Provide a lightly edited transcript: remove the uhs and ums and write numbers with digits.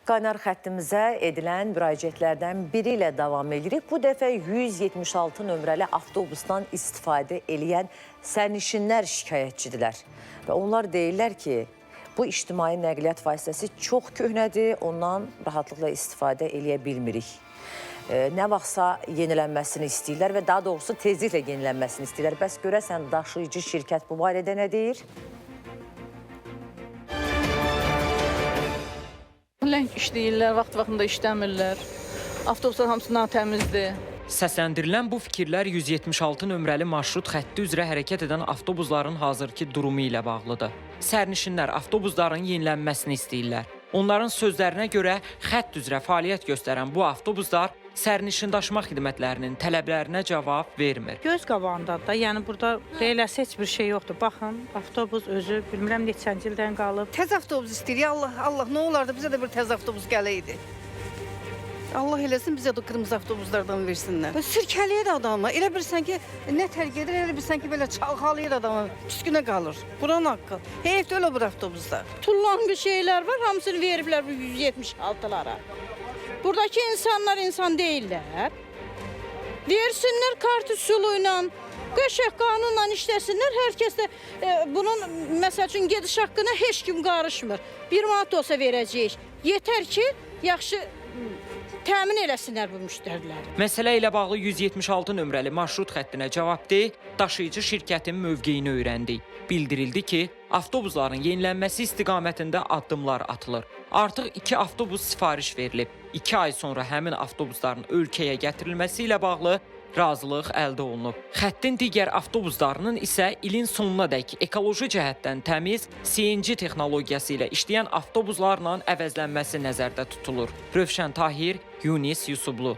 Qaynar xəttimizə edilən müraciətlərdən biri ilə davam edirik. Bu dəfə 176 nömrəli avtobusdan istifadə edən sərnişinlər şikayətçidirlər. Və onlar deyirlər ki, bu ictimai nəqliyyat vasitəsi çox köhnədir, ondan rahatlıqla istifadə edə bilmirik. Nə vaxtsa yenilənməsini istəyirlər və daha doğrusu tezliklə yenilənməsini istəyirlər. Bəs görəsən daşıyıcı şirkət bu barədə nə deyir? Ləng işləyirlər, vaxt-vaxtında işləmirlər. Avtobuslar hamısı natəmizdir. Səsləndirilən bu fikirlər 176 nömrəli marşrut xətti üzrə hərəkət edən avtobusların hazırki durumu ilə bağlıdır. Sərnişinlər avtobusların yenilənməsini istəyirlər. Onların sözlərinə görə xətt üzrə fəaliyyət göstərən bu avtobuslar sərnişin daşıma xidmətlərinin tələblərinə cavab vermir. Göz qabağındadır da, yəni burada deyiləsə heç bir şey yoxdur. Baxın, avtobus özü bilmirəm neçənci ildən qalıb. Təz avtobus istəyirik. Allah, nə olardı bizə də bir təz avtobus gələydi. Allah eləsin bizə də qırmızı avtobuslardan versinlər. Sürkələyir adamı. Elə bilirsən ki, nə tərk edir, elə bilirsən ki, belə çalxalayır adamı. Püskünə qalır. Quran haqqı. Heyf elə bir avtobuslar. Tullanqı şeylər var, hamısını veriblər bu 176-lara. Buradakı insanlar insan deyirlər. Versinlər kart üsuluyla, qəşəng qanunla işləsinlər. Hər kəs də bunun, məsəl üçün, gediş haqqına heç kim qarışmır. 1 manat olsa verəcəyik. Yetər ki, yaxşı təmin eləsinlər bu müştəriləri. Məsələ ilə bağlı 176 nömrəli marşrut xəttinə cavabdeh daşıyıcı şirkətin mövqeyini öyrəndik. Bildirildi ki, avtobusların yenilənməsi istiqamətində addımlar atılır. Artıq 2 avtobus sifariş verilib. 2 ay sonra həmin avtobusların ölkəyə gətirilməsi ilə bağlı razılıq əldə olunub. Xəttin digər avtobuslarının isə ilin sonunadək ekoloji cəhətdən təmiz CNG texnologiyası ilə işləyən avtobuslarla əvəzlənməsi nəzərdə tutulur. Rövşən Tahir, Yunis Yusublu.